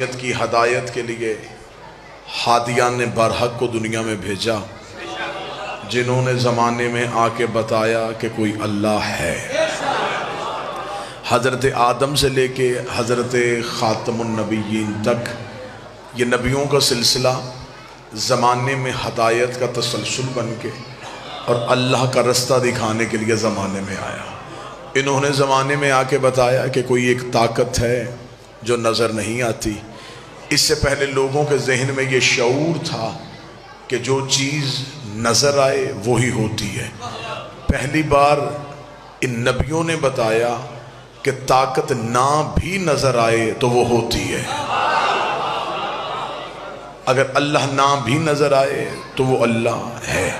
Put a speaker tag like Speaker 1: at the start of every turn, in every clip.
Speaker 1: کی ہدایت کے لیے ہادیان نے برحق کو دنیا میں بھیجا، جنہوں نے زمانے میں آ کے بتایا کہ کوئی اللہ ہے۔ حضرت آدم سے لے کے حضرت خاتم النبیین تک یہ نبیوں کا سلسلہ زمانے میں ہدایت کا تسلسل بن کے اور اللہ کا رستہ دکھانے کے لیے زمانے میں آیا۔ انہوں نے زمانے میں آ کے بتایا کہ کوئی ایک طاقت ہے جو نظر نہیں آتی۔ اس سے پہلے لوگوں کے ذہن میں یہ شعور تھا کہ جو چیز نظر آئے وہی ہوتی ہے۔ پہلی بار ان نبیوں نے بتایا کہ طاقت نہ بھی نظر آئے تو وہ ہوتی ہے۔ اگر اللہ نہ بھی نظر آئے تو وہ اللہ ہے۔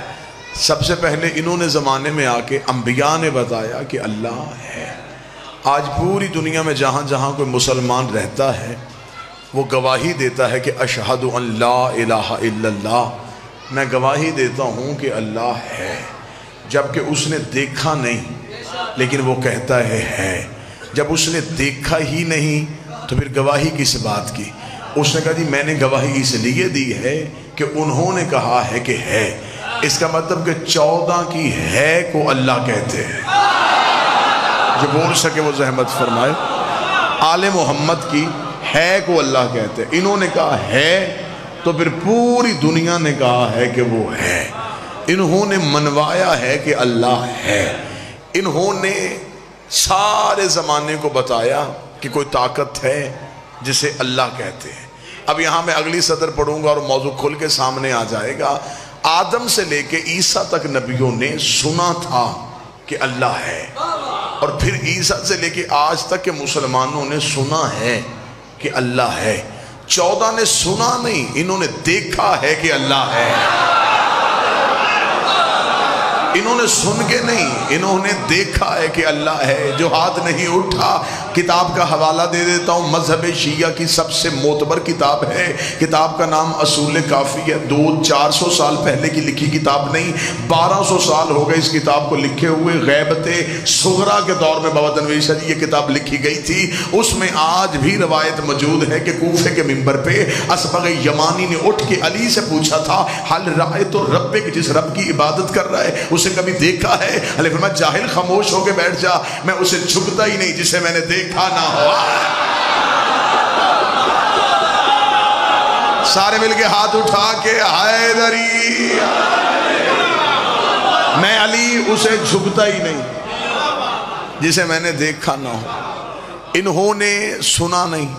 Speaker 1: سب سے پہلے انہوں نے زمانے میں آ کے انبیاء نے بتایا کہ اللہ ہے۔ آج پوری دنیا میں جہاں جہاں کوئی مسلمان رہتا ہے وہ گواہی دیتا ہے کہ اشہد ان لا الہ الا اللہ، میں گواہی دیتا ہوں کہ اللہ ہے، جبکہ اس نے دیکھا نہیں لیکن وہ کہتا ہے۔ جب اس نے دیکھا ہی نہیں تو پھر گواہی کس بات کی؟ اس نے کہا جی میں نے گواہی اس لیے دی ہے کہ انہوں نے کہا ہے کہ ہے۔ اس کا مطلب کہ 14 کی ہے کو اللہ کہتے ہیں۔ جو بول سکے وہ زحمت فرمائے۔ آل محمد کی ہے کو اللہ کہتے ہیں۔ انہوں نے کہا ہے تو پھر پوری دنیا نے کہا ہے کہ وہ ہے۔ انہوں نے منوایا ہے کہ اللہ ہے۔ انہوں نے سارے زمانے کو بتایا کہ کوئی طاقت ہے جسے اللہ کہتے ہیں۔ اب یہاں میں اگلی سطر پڑھوں گا اور موضوع کھل کے سامنے آ جائے گا۔ آدم سے لے کے عیسیٰ تک نبیوں نے سنا تھا کہ اللہ ہے، اور پھر عیسیٰ سے لے کے آج تک کے مسلمانوں نے سنا ہے کہ اللہ ہے۔ 14 نے سنا نہیں، انہوں نے دیکھا ہے کہ اللہ ہے۔ انہوں نے سن کے نہیں، انہوں نے دیکھا ہے کہ اللہ ہے۔ جو ہاتھ نہیں اٹھا، کتاب کا حوالہ دے دیتا ہوں، مذہب شیعہ کی سب سے معتبر کتاب ہے۔ کتاب کا نام اصول کافی ہے۔ 200-400 سال پہلے کی لکھی کتاب نہیں، 1200 سال ہو گئے اس کتاب کو لکھے ہوئے۔ غیبت صغرا کے دور میں بابا تنویر شاہ جی یہ کتاب لکھی گئی تھی۔ اس میں آج بھی روایت موجود ہے کہ کوفے کے منبر پہ اسبغ یمانی نے اٹھ کے علی سے پوچھا تھا حل رأیت ربک، جس رب کی عبادت کر رہا ہے اسے کبھی دیکھا ہے؟ علی فرمایا جاہل خاموش ہو کے بیٹھ جا، میں اسے جھکتا ہی نہیں جسے میں نے دیکھا نہ ہوا۔ سارے مل کے ہاتھ اٹھا کے حیدری، میں علی اسے جھکتا ہی نہیں جسے میں نے دیکھا نہ ہو۔ انہوں نے سنا نہیں،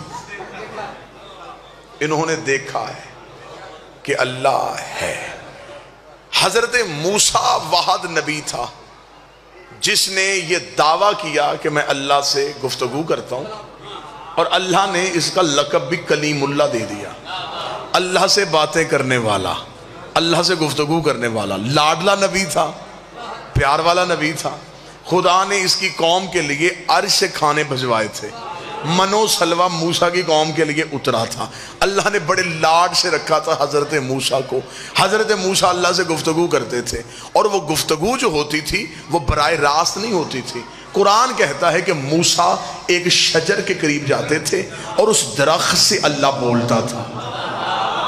Speaker 1: انہوں نے دیکھا ہے کہ اللہ ہے۔ حضرت موسیٰ واحد نبی تھا جس نے یہ دعویٰ کیا کہ میں اللہ سے گفتگو کرتا ہوں، اور اللہ نے اس کا لقب بھی کلیم اللہ دے دیا۔ اللہ سے باتیں کرنے والا، اللہ سے گفتگو کرنے والا، لاڈلا نبی تھا، پیار والا نبی تھا۔ خدا نے اس کی قوم کے لیے عرش سے کھانے بھجوائے تھے۔ منو سلوہ موسیٰ کی قوم کے لیے اترا تھا۔ اللہ نے بڑے لاڈ سے رکھا تھا حضرت موسیٰ کو۔ حضرت موسیٰ اللہ سے گفتگو کرتے تھے، اور وہ گفتگو جو ہوتی تھی وہ براہ راست نہیں ہوتی تھی۔ قرآن کہتا ہے کہ موسیٰ ایک شجر کے قریب جاتے تھے اور اس درخت سے اللہ بولتا تھا۔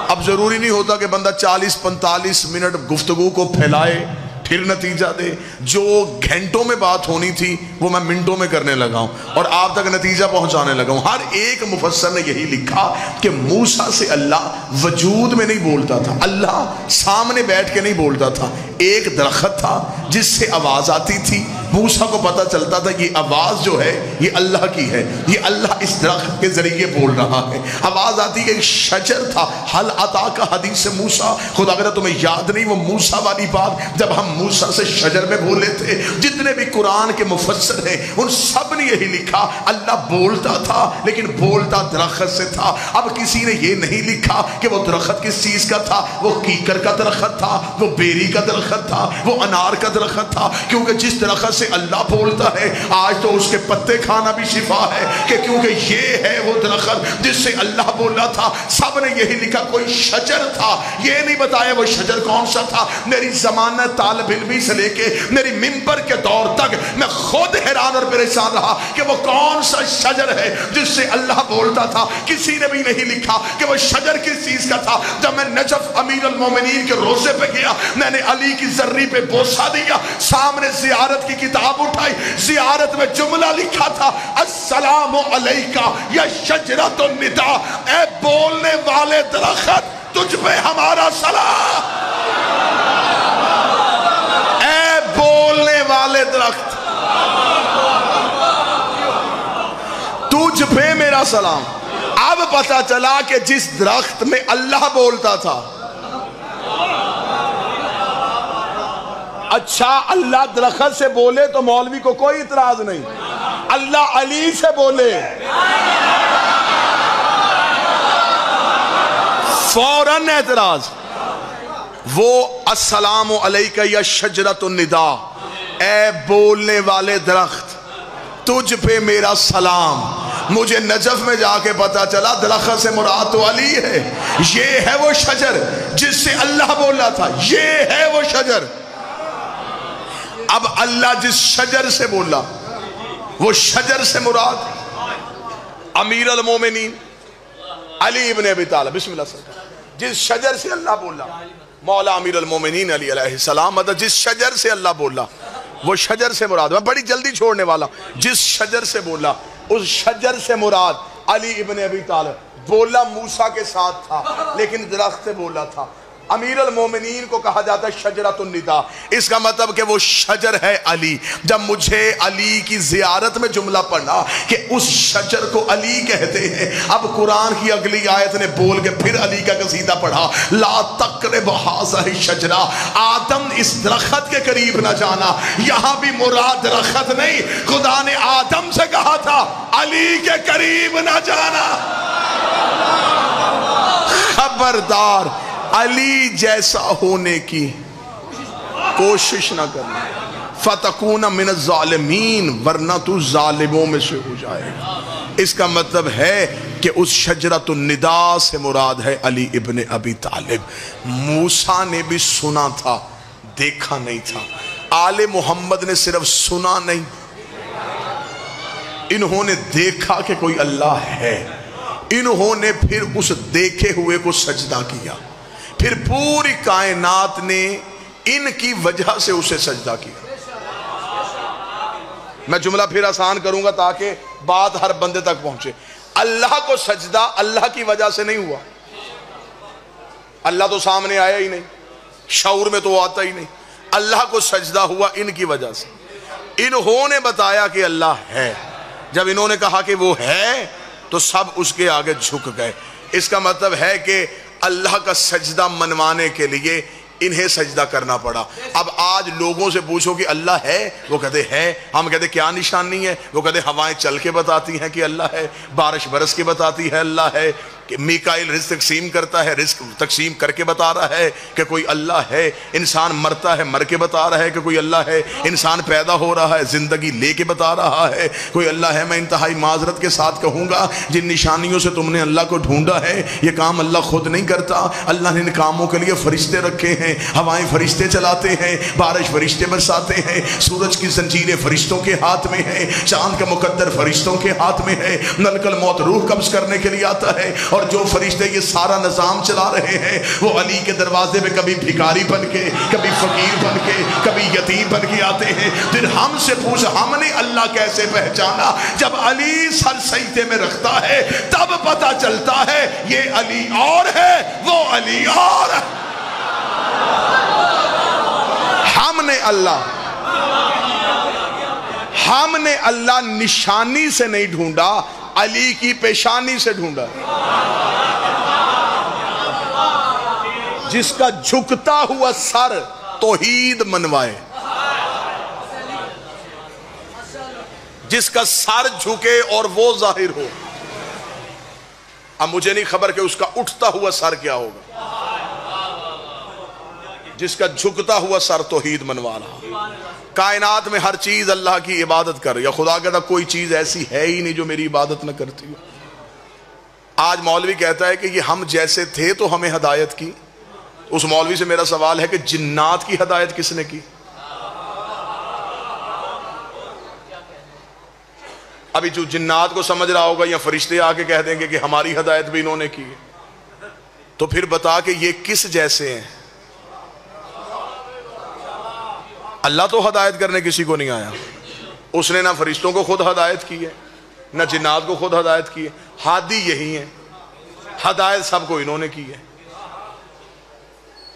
Speaker 1: اب ضروری نہیں ہوتا کہ بندہ 40-45 منٹ گفتگو کو پھیلائے پھر نتیجہ دے۔ جو گھنٹوں میں بات ہونی تھی وہ میں منٹوں میں کرنے لگا ہوں اور آپ تک نتیجہ پہنچانے لگا ہوں۔ ہر ایک مفسر نے یہی لکھا کہ موسیٰ سے اللہ وجود میں نہیں بولتا تھا، اللہ سامنے بیٹھ کے نہیں بولتا تھا۔ ایک درخت تھا جس سے آواز آتی تھی، موسیٰ کو پتہ چلتا تھا یہ آواز جو ہے یہ اللہ کی ہے، یہ اللہ اس درخت کے ذریعے بول رہا ہے۔ آواز آتی ہے۔ ایک شجر تھا، حل اتاک حدیث موسیٰ، خدا اگر تمہیں یاد نہیں وہ موسیٰ والی بات جب ہم موسیٰ سے شجر میں بولے تھے۔ جتنے بھی قرآن کے مفسر ہیں ان سب نے یہی لکھا اللہ بولتا تھا لیکن بولتا درخت سے تھا۔ اب کسی نے یہ نہیں لکھا کہ وہ درخت کس چیز کا تھا، وہ کیکر کا درخت تھا، وہ بیری کا درخت درخت تھا وہ انار کا درخت تھا، کیونکہ جس درخت سے اللہ بولتا ہے آج تو اس کے پتے کھانا بھی شفا ہے، کہ کیونکہ یہ ہے وہ درخت جس سے اللہ بولا تھا۔ سب نے یہی لکھا کوئی شجر تھا، یہ نہیں بتایا وہ شجر کون سا تھا۔ میری زمانہ طالب علمی سے لے کے میری منبر کے دور تک میں خود حیران اور پریشان رہا کہ وہ کون سا شجر ہے جس سے اللہ بولتا تھا۔ کسی نے بھی نہیں لکھا کہ وہ شجر کس چیز کا تھا۔ جب میں نجف امیر المومنین کے روزے پہ گیا، میں نے علی کی زرری پہ بوسہ دیا، سامنے زیارت کی کتاب اٹھائی، زیارت میں جملہ لکھا تھا السلام علیکہ یا شجرۃ النداء، اے بولنے والے درخت تجھ پہ ہمارا سلام، اے بولنے والے درخت تجھ پہ میرا سلام۔ اب پتا چلا کہ جس درخت میں اللہ بولتا تھا، اچھا اللہ درخت سے بولے تو مولوی کو کوئی اعتراض نہیں، اللہ علی سے بولے فوراً اعتراض۔ وہ السلام علیکہ یا شجرۃ النداء، اے بولنے والے درخت تجھ پہ میرا سلام۔ مجھے نجف میں جا کے پتا چلا درخت سے مراد تو علی ہے، یہ ہے وہ شجر جس سے اللہ بولا تھا، یہ ہے وہ شجر۔ اب اللہ جس شجر سے بولا وہ شجر سے مراد امیر المومنین علی ابن ابی طالب، بسم اللہ سرکار۔ جس شجر سے اللہ بولا مولا امیر المومنین علی علیہ السلام، مطلب جس شجر سے اللہ بولا وہ شجر سے مراد، میں بڑی جلدی چھوڑنے والا، جس شجر سے بولا اس شجر سے مراد علی ابن ابی طالب۔ بولا موسیٰ کے ساتھ تھا لیکن درخت سے بولا تھا۔ امیر المومنین کو کہا جاتا ہے شجرۃ النداء، اس کا مطلب کہ وہ شجر ہے علی۔ جب مجھے علی کی زیارت میں جملہ پڑھا کہ اس شجر کو علی کہتے ہیں، اب قرآن کی اگلی آیت نے بول کے پھر علی کا قصیدہ پڑھا، لا تقرب ھذہ الشجرہ، آدم اس درخت کے قریب نہ جانا۔ یہاں بھی مراد درخت نہیں، خدا نے آدم سے کہا تھا علی کے قریب نہ جانا۔ خبردار علی جیسا ہونے کی کوشش نہ کرنا، فتکون من الظالمین، ورنہ تو ظالموں میں سے ہو جائے گا۔ اس کا مطلب ہے کہ اس شجرۃ النداء سے مراد ہے علی ابن ابی طالب۔ موسیٰ نے بھی سنا تھا، دیکھا نہیں تھا۔ آل محمد نے صرف سنا نہیں، انہوں نے دیکھا کہ کوئی اللہ ہے، انہوں نے پھر اس دیکھے ہوئے کو سجدہ کیا، پھر پوری کائنات نے ان کی وجہ سے اسے سجدہ کیا۔ میں جملہ پھر آسان کروں گا تاکہ بات ہر بندے تک پہنچے۔ اللہ کو سجدہ اللہ کی وجہ سے نہیں ہوا، اللہ تو سامنے آیا ہی نہیں، شعور میں تو آتا ہی نہیں، اللہ کو سجدہ ہوا ان کی وجہ سے۔ انہوں نے بتایا کہ اللہ ہے، جب انہوں نے کہا کہ وہ ہے تو سب اس کے آگے جھک گئے۔ اس کا مطلب ہے کہ اللہ کا سجدہ منوانے کے لیے انہیں سجدہ کرنا پڑا۔ اب آج لوگوں سے پوچھو کہ اللہ ہے، وہ کہتے ہے، ہم کہتے کیا نشانی ہے، وہ کہتے ہوائیں چل کے بتاتی ہیں کہ اللہ ہے، بارش برس کے بتاتی ہے اللہ ہے، کہ میکائیل رزق تقسیم کرتا ہے، رزق تقسیم کر کے بتا رہا ہے کہ کوئی اللہ ہے، انسان مرتا ہے مر کے بتا رہا ہے کہ کوئی اللہ ہے، انسان پیدا ہو رہا ہے زندگی لے کے بتا رہا ہے کوئی اللہ ہے۔ میں انتہائی معذرت کے ساتھ کہوں گا، جن نشانیوں سے تم نے اللہ کو ڈھونڈا ہے یہ کام اللہ خود نہیں کرتا، اللہ نے ان کاموں کے لیے فرشتے رکھے ہیں، ہوائیں فرشتے چلاتے ہیں، بارش فرشتے برساتے ہیں، سورج کی زنجیریں فرشتوں کے ہاتھ میں ہیں، چاند کا مقدر فرشتوں کے ہاتھ میں ہے، ملک الموت روح قبض کرنے کے لیے آتا ہے، اور جو فرشتے یہ سارا نظام چلا رہے ہیں وہ علی کے دروازے پہ کبھی بھکاری بن کے، کبھی فقیر بن کے، کبھی یتیم بن کے آتے ہیں۔ پھر ہم سے پوچھ ہم نے اللہ کیسے پہچانا؟ جب علی سر سجدے میں رکھتا ہے تب پتہ چلتا ہے یہ علی اور ہے، وہ علی اور ہے۔ ہم نے اللہ نشانی سے نہیں ڈھونڈا، علی کی پیشانی سے ڈھونڈا۔ جس کا جھکتا ہوا سر توحید منوائے، جس کا سر جھکے اور وہ ظاہر ہو۔ اب مجھے نہیں خبر کہ اس کا اٹھتا ہوا سر کیا ہوگا۔ جس کا جھکتا ہوا سر توحید منوا رہا. کائنات میں ہر چیز اللہ کی عبادت کر. یا خدا کہتا کوئی چیز ایسی ہے ہی نہیں جو میری عبادت نہ کرتی ہو. آج مولوی کہتا ہے کہ یہ ہم جیسے تھے تو ہمیں ہدایت کی. اس مولوی سے میرا سوال ہے کہ جنات کی ہدایت کس نے کی؟ ابھی جو جنات کو سمجھ رہا ہوگا یا فرشتے آ کے کہہ دیں گے کہ ہماری ہدایت بھی انہوں نے کی ہے. تو پھر بتا کہ یہ کس جیسے ہیں؟ اللہ تو ہدایت کرنے کسی کو نہیں آیا. اس نے نہ فرشتوں کو خود ہدایت کی ہے نہ جنات کو خود ہدایت کی ہے. ہادی یہی ہیں. ہدایت سب کو انہوں نے کی ہے.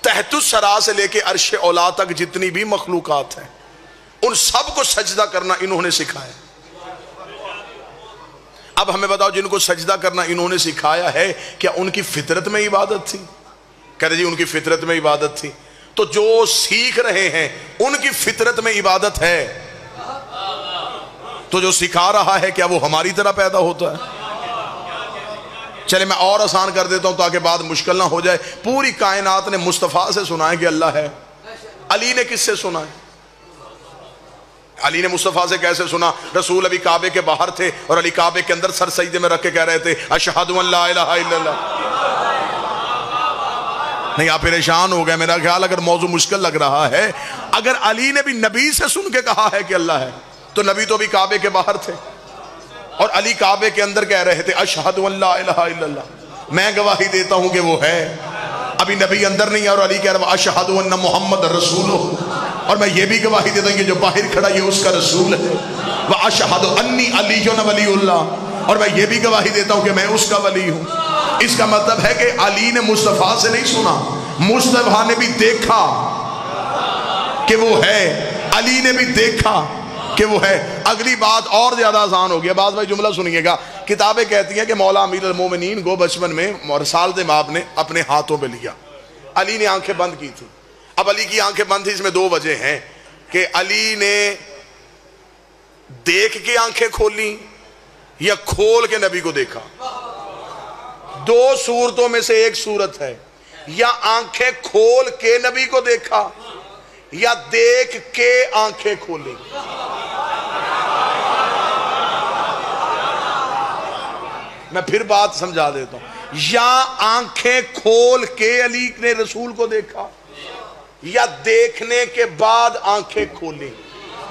Speaker 1: تحت الثری سے لے کے عرش اولا تک جتنی بھی مخلوقات ہیں ان سب کو سجدہ کرنا انہوں نے سکھایا. اب ہمیں بتاؤ جن کو سجدہ کرنا انہوں نے سکھایا ہے کیا ان کی فطرت میں عبادت تھی؟ کہتے جی ان کی فطرت میں عبادت تھی. تو جو سیکھ رہے ہیں ان کی فطرت میں عبادت ہے تو جو سکھا رہا ہے کیا وہ ہماری طرح پیدا ہوتا ہے؟ چلے میں اور آسان کر دیتا ہوں تاکہ بات مشکل نہ ہو جائے. پوری کائنات نے مصطفیٰ سے سنا ہے کہ اللہ ہے. علی نے کس سے سنا ہے؟ علی نے مصطفیٰ سے کیسے سنا؟ رسول ابھی کعبے کے باہر تھے اور علی کعبے کے اندر سر سجدے میں رکھ کے کہہ رہے تھے اشہد ان لا الہ الا اللہ. نہیں آپ پریشان ہو گئے میرا خیال اگر موضوع مشکل لگ رہا ہے. اگر علی نے بھی نبی سے سن کے کہا ہے کہ اللہ ہے تو نبی تو ابھی کعبے کے باہر تھے اور علی کعبے کے اندر کہہ رہے تھے اشہد ان لا الہ الا اللہ. میں گواہی دیتا ہوں کہ وہ ہے. ابھی نبی اندر نہیں ہے اور علی کہہ رہا ہے اشہد ان محمد رسول. اور میں یہ بھی گواہی دیتا ہوں کہ جو باہر کھڑا یہ اس کا رسول ہے. وَأَشْهَدُ أَنِّي عَلِيٌّ وَلِيُّ اللَّهِ. اور میں یہ بھی گواہی دیتا ہوں کہ میں اس کا ولی ہوں. اس کا مطلب ہے کہ علی نے مصطفیٰ سے نہیں سنا, مصطفیٰ نے بھی دیکھا کہ وہ ہے, علی نے بھی دیکھا کہ وہ ہے. اگلی بات اور زیادہ آسان ہو گیا. بعض بھائی جملہ سنیے گا. کتابیں کہتی ہیں کہ مولا امیر المومنین کو بچپن میں رسالت مآب نے اپنے ہاتھوں پہ لیا. علی نے آنکھیں بند کی تھی. اب علی کی آنکھیں بند تھی, اس میں دو وجہ ہیں کہ علی نے دیکھ کے آنکھیں کھولی یا کھول کے نبی کو دیکھا. دو صورتوں میں سے ایک صورت ہے, یا آنکھیں کھول کے نبی کو دیکھا یا دیکھ کے آنکھیں کھولی. میں پھر بات سمجھا دیتا ہوں. یا آنکھیں کھول کے علی نے رسول کو دیکھا یا دیکھنے کے بعد آنکھیں کھولی.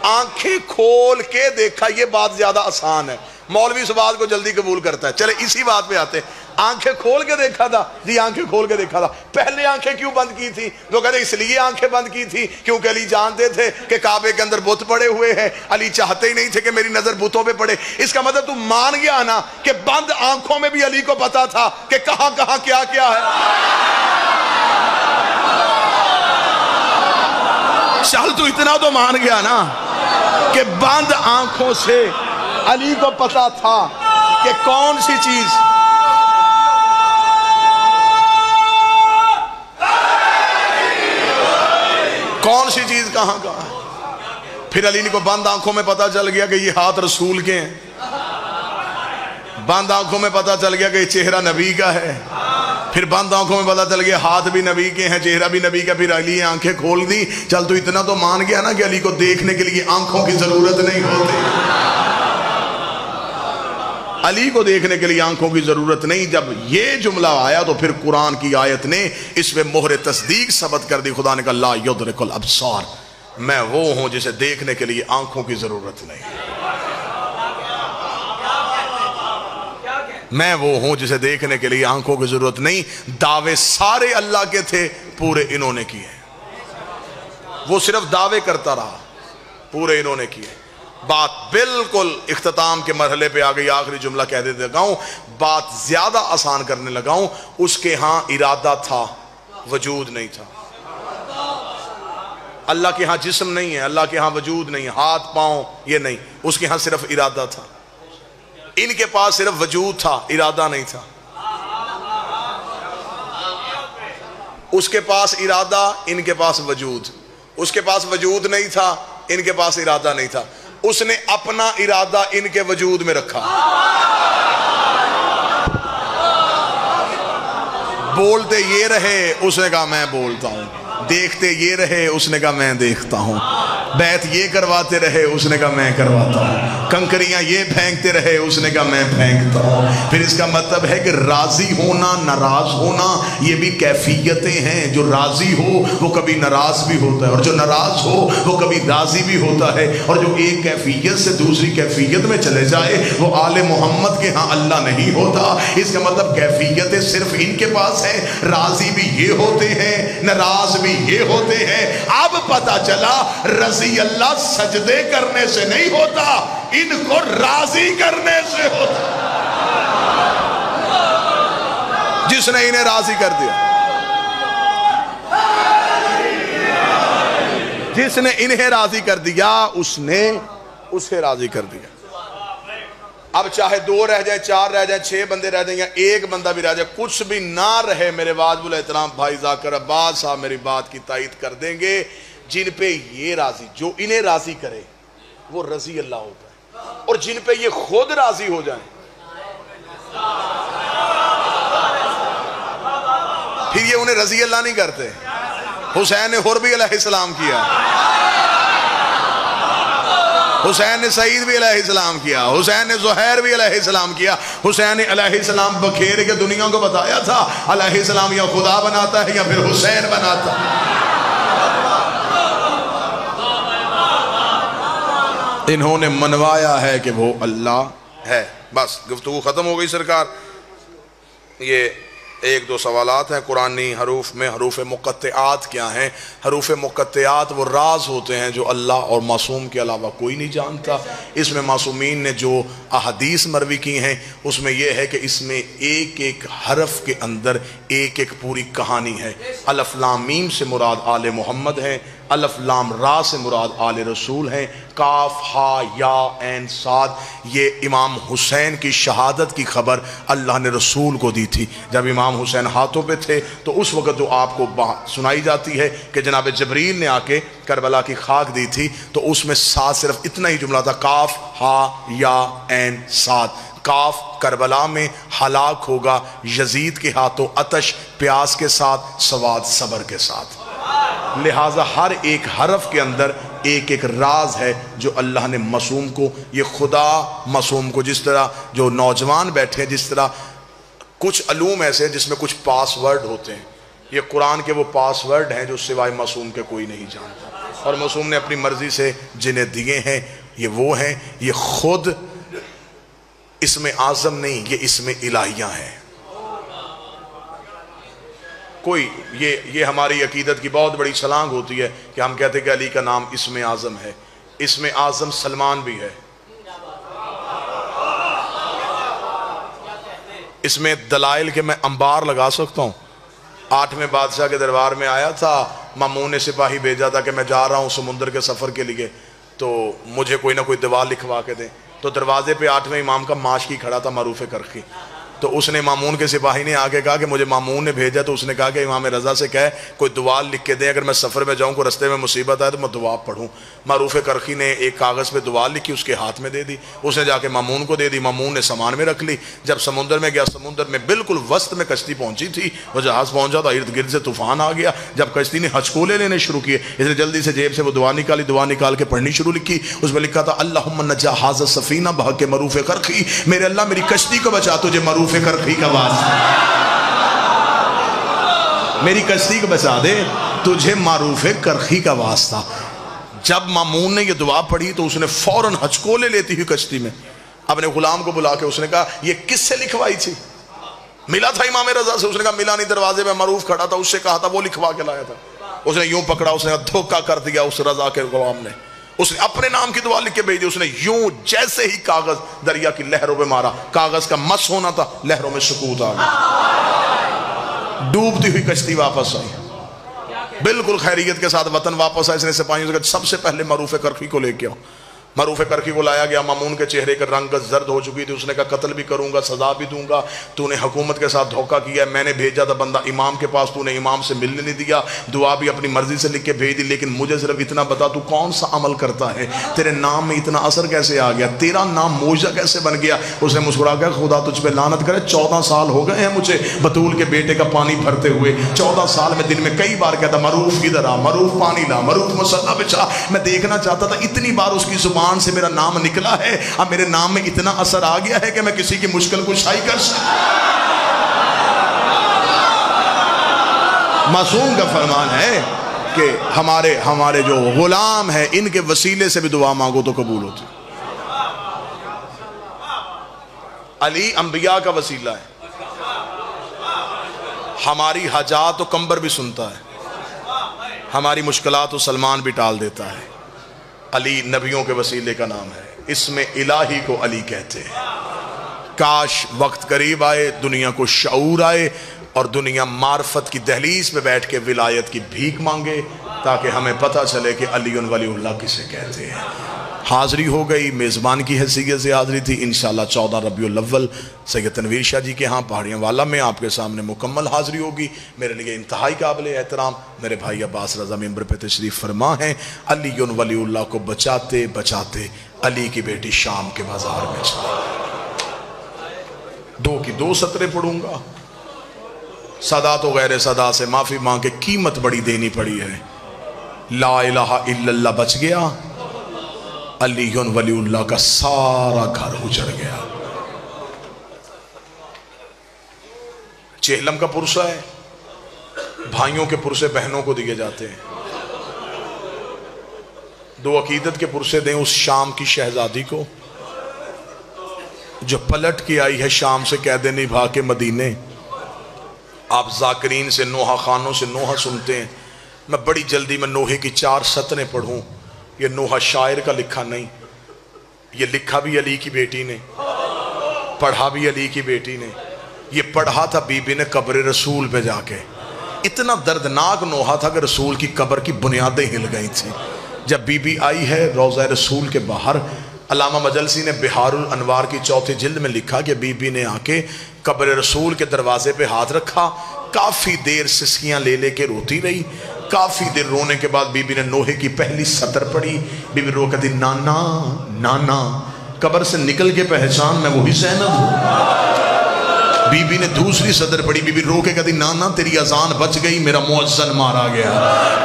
Speaker 1: آنکھیں کھول کے دیکھا یہ بات زیادہ آسان ہے. مولوی اس بات کو جلدی قبول کرتا ہے. چلے اسی بات پہ آتے ہیں. آنکھیں کھول کے دیکھا تھا, جی آنکھیں کھول کے دیکھا تھا. پہلے آنکھیں کیوں بند کی تھی؟ وہ کہتے ہیں اس لیے آنکھیں بند کی تھی کیونکہ علی جانتے تھے کہ کعبے کے اندر بت پڑے ہوئے ہیں. علی چاہتے ہی نہیں تھے کہ میری نظر بتوں پہ پڑے. اس کا مطلب تم مان گیا نا کہ بند آنکھوں میں بھی علی کو پتا تھا کہ کہاں کہاں کیا کیا ہے. چل تو اتنا تو مان گیا نا کہ بند آنکھوں سے علی کو پتا تھا کہ کون سی چیز کہاں کہاں ہے. پھر علی کو بند آنکھوں میں پتا چل گیا کہ یہ ہاتھ رسول کے ہیں. بند آنکھوں میں پتا چل گیا کہ یہ چہرہ نبی کا ہے. پھر بند آنکھوں میں پتا چل گیا ہاتھ بھی نبی کے ہیں, چہرہ بھی نبی کا. پھر علی آنکھیں کھول دی. چل تو اتنا تو مان گیا نا کہ علی کو دیکھنے کے لیے آنکھوں کی ضرورت نہیں ہوتی. علی کو دیکھنے کے لیے آنکھوں کی ضرورت نہیں. جب یہ جملہ آیا تو پھر قرآن کی آیت نے اس پہ مہر تصدیق ثبت کر دی. خدا نے کہا لا یدرک الابصار, میں وہ ہوں جسے دیکھنے کے لیے آنکھوں کی ضرورت نہیں. میں وہ ہوں جسے دیکھنے کے لیے آنکھوں کی ضرورت نہیں. دعوے سارے اللہ کے تھے, پورے انہوں نے کیے. وہ صرف دعوے کرتا رہا, پورے انہوں نے کیے. بات بالکل اختتام کے مرحلے پہ آ گئی. آخری جملہ کہہ دیتے لگا ہوں, بات زیادہ آسان کرنے لگا ہوں. اس کے ہاں ارادہ تھا, وجود نہیں تھا. اللہ کے ہاں جسم نہیں ہے, اللہ کے ہاں وجود نہیں ہے, ہاتھ پاؤں یہ نہیں. اس کے ہاں صرف ارادہ تھا. ان کے پاس صرف وجود تھا, ارادہ نہیں تھا. اس کے پاس ارادہ, ان کے پاس وجود. اس کے پاس وجود نہیں تھا, ان کے پاس ارادہ نہیں تھا. اس نے اپنا ارادہ ان کے وجود میں رکھا. بولتے یہ رہے, اس نے کہا میں بولتا ہوں. دیکھتے یہ رہے، اس نے کہا میں دیکھتا ہوں، بیعت یہ کرواتے رہے، اس نے کہا میں کرواتا ہوں، کنکریاں یہ پھینکتے رہے، اس نے کہا میں پھینکتا ہوں۔ پھر اس کا مطلب ہے کہ راضی ہونا، ناراض ہونا یہ بھی کیفیتیں ہیں۔ جو راضی ہو وہ کبھی ناراض بھی ہوتا ہے، اور جو ناراض ہو وہ کبھی راضی بھی ہوتا ہے، اور جو ایک کیفیت سے دوسری کیفیت میں چلے جائے وہ آل محمد کے ہاں اللہ نہیں ہوتا۔ اس کا مطلب کیفیتیں صرف ان کے پاس ہیں، راضی بھی یہ ہوتے ہیں، ناراض بھی یہ ہوتے ہیں۔ اب پتہ چلا رضی اللہ سجدے کرنے سے نہیں ہوتا، ان کو راضی کرنے سے ہوتا، جس نے انہیں راضی کر دیا، جس نے انہیں راضی کر دیا اس نے اسے راضی کر دیا۔ اب چاہے 2 رہ جائیں، 4 رہ جائیں، 6 بندے رہ جائیں یا 1 بندہ بھی رہ جائے، کچھ بھی نہ رہے، میرے واجب الاحترام بھائی ذاکر عباس صاحب میری بات کی تائید کر دیں گے، جن پہ یہ راضی، جو انہیں راضی کرے وہ رضی اللہ ہوتا ہے، اور جن پہ یہ خود راضی ہو جائیں پھر یہ انہیں رضی اللہ نہیں کرتے۔ حسین نے حربی علیہ السلام کیا، حسین نے سعید بھی علیہ السلام کیا، حسین نے زہیر بھی علیہ السلام کیا، حسین نے علیہ السلام بکھیر کے دنیا کو بتایا تھا علیہ السلام یا خدا بناتا ہے یا پھر حسین بناتا ہے۔ انہوں نے منوایا ہے کہ وہ اللہ ہے۔ بس گفتگو ختم ہو گئی سرکار۔ یہ 1-2 سوالات ہیں قرآنی حروف میں۔ حروف مقطعات کیا ہیں؟ حروف مقطعات وہ راز ہوتے ہیں جو اللہ اور معصوم کے علاوہ کوئی نہیں جانتا۔ اس میں معصومین نے جو احادیث مروی کی ہیں اس میں یہ ہے کہ اس میں ایک ایک حرف کے اندر ایک ایک پوری کہانی ہے۔ الف لام میم سے مراد آل محمد ہیں، الف لام را سے مراد آل رسول ہیں، کاف ہا یا عین صاد یہ امام حسین کی شہادت کی خبر اللہ نے رسول کو دی تھی۔ جب امام حسین ہاتھوں پہ تھے تو اس وقت جو آپ کو سنائی جاتی ہے کہ جناب جبریل نے آ کے کربلا کی خاک دی تھی، تو اس میں ساتھ صرف اتنا ہی جملہ تھا، کاف ہا یا عین صاد۔ کاف کربلا میں ہلاک ہوگا یزید کے ہاتھوں آتش پیاس کے ساتھ، صاد صبر کے ساتھ۔ لہٰذا ہر ایک حرف کے اندر ایک ایک راز ہے جو اللہ نے معصوم کو، یہ خدا معصوم کو، جس طرح جو نوجوان بیٹھے ہیں، جس طرح کچھ علوم ایسے ہیں جس میں کچھ پاس ورڈ ہوتے ہیں، یہ قرآن کے وہ پاس ورڈ ہیں جو سوائے معصوم کے کوئی نہیں جانتا، اور معصوم نے اپنی مرضی سے جنہیں دیے ہیں یہ وہ ہیں۔ یہ خود اسم اعظم نہیں، یہ اسم الہیہ ہیں۔ کوئی یہ ہماری عقیدت کی بہت بڑی چھلانگ ہوتی ہے کہ ہم کہتے ہیں کہ علی کا نام اسم اعظم ہے۔ اسم اعظم سلمان بھی ہے۔ اس میں دلائل کہ میں انبار لگا سکتا ہوں۔ 8ویں بادشاہ کے دربار میں آیا تھا، مامون نے سپاہی بھیجا تھا کہ میں جا رہا ہوں سمندر کے سفر کے لیے، تو مجھے کوئی نہ کوئی دیوار لکھوا کے دیں۔ تو دروازے پہ 8ویں امام کا ماشکی کھڑا تھا معروف کرخی، تو اس نے مامون کے سپاہی نے آ کے کہا کہ مجھے مامون نے بھیجا، تو اس نے کہا کہ امام رضا سے کہے کوئی دعا لکھ کے دیں، اگر میں سفر میں جاؤں کوئی رستے میں مصیبت آئے تو میں دعا پڑھوں۔ معروف کرخی نے ایک کاغذ پہ دعا لکھی، اس کے ہاتھ میں دے دی، اس نے جا کے مامون کو دے دی، مامون نے سامان میں رکھ لی۔ جب سمندر میں گیا، سمندر میں بالکل وسط میں کشتی پہنچی تھی، وہ جہاز پہنچا تو ارد گرد سے طوفان آ گیا۔ جب کشتی نے ہچکولے لینے شروع کیے، اس نے جلدی سے جیب سے وہ دعا نکالی، دعا نکال کے پڑھنی شروع لکھی۔ اس میں لکھا تھا اللہم نجا ھذا السفینہ بحق معروف کرخی، میرے اللہ میری کشتی کو بچا تجھے معروف کرخی کا واسطہ، میری کشتی کو بچا دے تجھے معروف کرخی کا واسطہ۔ جب مامون نے یہ دعا پڑھی تو اس نے فوراً ہچکولے لیتی ہوئی کشتی میں اپنے غلام کو بلا کے اس نے کہا یہ کس سے لکھوائی تھی؟ ملا تھا امام رضا سے؟ اس نے کہا ملا نہیں، دروازے میں معروف کھڑا تھا، اس سے کہا تھا، وہ لکھوا کے لایا تھا۔ اس نے یوں پکڑا، اس نے دھوکہ کر دیا اس رضا کے غلام نے، اس نے اپنے نام کی دعا لکھ کے بھیج دی۔ اس نے یوں جیسے ہی کاغذ دریا کی لہروں پہ مارا، کاغذ کا مس ہونا تھا، لہروں میں سکوت آ گیا، ڈوبتی ہوئی کشتی واپس آئی، بالکل خیریت کے ساتھ وطن واپس آئے۔ اس نے سپاہیوں سے کہا سب سے پہلے معروف کرخی کو لے کے آؤ۔ معروف کرخی کو لایا گیا، مامون کے چہرے کا رنگ زرد ہو چکی تھی، اس نے کہا قتل بھی کروں گا، سزا بھی دوں گا، تو نے حکومت کے ساتھ دھوکہ کیا ہے، میں نے بھیجا تھا بندہ امام کے پاس، تو نے امام سے ملنے نہیں دیا، دعا بھی اپنی مرضی سے لکھ کے بھیج دی، لیکن مجھے صرف اتنا بتا تو کون سا عمل کرتا ہے، تیرے نام میں اتنا اثر کیسے آ گیا، تیرا نام معجزہ کیسے بن گیا؟ اس نے مسکرا کہا خدا تجھ پہ لعنت کرے، 14 سال ہو گئے ہیں مجھے بطول کے بیٹے کا پانی بھرتے ہوئے، 14 سال میں دن میں کئی بار کہتا معروف ادھر آ، معروف پانی لا، معروف مصلا بچھا، میں دیکھنا چاہتا تھا اتنی بار اس کی زبان سے میرا نام نکلا ہے، اب میرے نام میں اتنا اثر آ گیا ہے کہ میں کسی کی مشکل کشائی کر سکتا۔ معصوم کا فرمان ہے کہ ہمارے جو غلام ہیں ان کے وسیلے سے بھی دعا مانگو تو قبول ہوتی۔ علی انبیاء کا وسیلہ ہے، ہماری حاجات و کمبر بھی سنتا ہے، ہماری مشکلات و سلمان بھی ٹال دیتا ہے۔ علی نبیوں کے وسیلے کا نام ہے، اس میں الہی کو علی کہتے ہیں۔ کاش وقت قریب آئے، دنیا کو شعور آئے اور دنیا معرفت کی دہلیز پہ بیٹھ کے ولایت کی بھیک مانگے، تاکہ ہمیں پتہ چلے کہ علی ولی اللہ کسے کہتے ہیں۔ حاضری ہو گئی، میزبان کی حیثیت سے حاضری تھی، انشاءاللہ 14 ربیع الاول سید تنویر شاہ جی کے ہاں پہاڑیاں والا میں آپ کے سامنے مکمل حاضری ہوگی۔ میرے لیے انتہائی قابل احترام میرے بھائی عباس رضا ممبر پہ تشریف فرما ہیں۔ علی ولی اللہ کو بچاتے بچاتے علی کی بیٹی شام کے بازار میں چلی۔ 2 کی 2 سطریں پڑھوں گا، صدا تو غیر صدا سے معافی مانگ کے قیمت بڑی دینی پڑی ہے۔ لا الہ الا اللہ بچ گیا، علی ولی اللہ کا سارا گھر اجڑ گیا۔ چہلم کا پرسہ ہے، بھائیوں کے پرسے بہنوں کو دیے جاتے ہیں۔ 2 عقیدت کے پرسے دیں اس شام کی شہزادی کو جو پلٹ کے آئی ہے شام سے، کہہ دے نہیں بھاگ کے مدینے۔ آپ ذاکرین سے نوحہ خانوں سے نوحہ سنتے ہیں، میں بڑی جلدی میں نوحے کی 4 سطریں پڑھوں۔ یہ نوحہ شاعر کا لکھا نہیں، یہ لکھا بھی علی کی بیٹی نے، پڑھا بھی علی کی بیٹی نے۔ یہ پڑھا تھا بی بی نے قبر رسول پہ جا کے، اتنا دردناک نوحہ تھا کہ رسول کی قبر کی بنیادیں ہل گئی تھی۔ جب بی بی آئی ہے روضہ رسول کے باہر، علامہ مجلسی نے بہار الانوار کی 4 جلد میں لکھا کہ بی بی نے آ کے قبر رسول کے دروازے پہ ہاتھ رکھا، کافی دیر سسکیاں لے لے کے روتی رہی۔ کافی دیر رونے کے بعد بی بی نے نوحے کی پہلی سطر پڑھی، بی بی رو کہتی نانا نانا، قبر سے نکل کے پہچان میں وہی زینب ہوں۔ بی بی نے دوسری سطر پڑھی، بی بی رو کے کہتی نانا تیری اذان بچ گئی، میرا مؤذن مارا گیا۔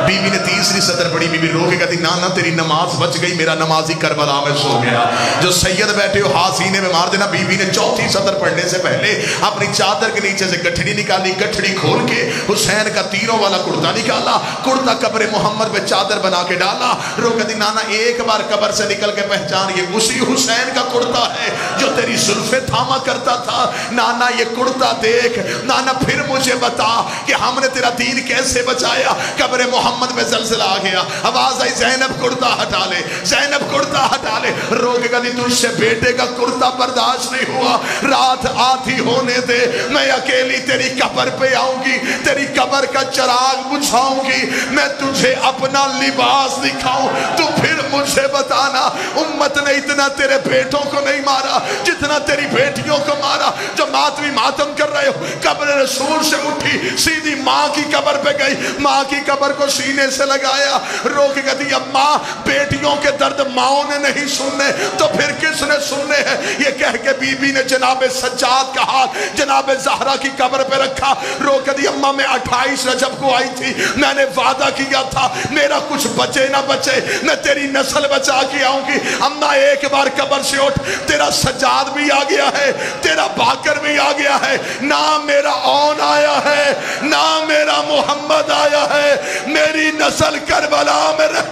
Speaker 1: بی بی نے تیسری سطر پڑھی، بی بی رو کے کہتی نانا تیری نماز بچ گئی، میرا نمازی کربلا میں سو گیا۔ جو سید بیٹھے ہو ہاتھ سینے میں مار دینا۔ بی بی نے 4تھی سطر پڑھنے سے پہلے اپنی چادر کے نیچے سے گٹھڑی نکالی، گٹھڑی کھول کے حسین کا تیروں والا کرتا نکالا، کرتا قبر محمد پہ چادر بنا کے ڈالا۔ رو کہتی نانا ایک بار قبر سے نکل کے پہچان، یہ اسی حسین کا کرتا ہے جو تیری زلفیں تھاما کرتا تھا۔ نانا یہ کرتا دیکھ، نانا پھر مجھے بتا کہ ہم نے تیرا دین کیسے بچایا۔ قبر محمد میں زلزلہ آ گیا، آواز آئی زینب کرتا ہٹا لے، زینب کرتا ہٹا لے۔ رو کے کہتی تجھ سے بیٹے کا کرتا برداشت نہیں ہوا، رات آدھی ہونے دے، میں اکیلی تیری قبر پہ آؤں گی، تیری قبر کا چراغ بجھاؤں گی، میں تجھے اپنا لباس دکھاؤں، تو پھر مجھے بتانا۔ امت نے اتنا تیرے بیٹوں کو نہیں مارا جتنا تیری بیٹیوں کو مارا۔ جو ماتمی ماتم کر رہے ہو، قبر رسول سے اٹھی سیدھی ماں کی قبر پہ گئی، ماں کی قبر کو سینے سے لگایا، رو کے کہتی اب ماں بیٹیوں کے درد ماؤں نے نہیں سننے تو پھر کس نے سننے ہیں؟ یہ کہہ کے بی بی نے جناب سجاد کا ہاتھ جناب زہرا کی قبر پہ رکھا۔ رو کے دی اماں میں 28 رجب کو آئی تھی، میں نے وعدہ کیا تھا میرا کچھ بچے نہ بچے میں تیری نسل بچا کے آؤں گی۔ اماں ایک بار قبر سے اٹھ، تیرا سجاد بھی آ گیا ہے، تیرا باکر بھی آ گیا ہے، نہ میرا اون آیا ہے نہ میرا محمد آیا ہے، میری نسل کربلا میں رہ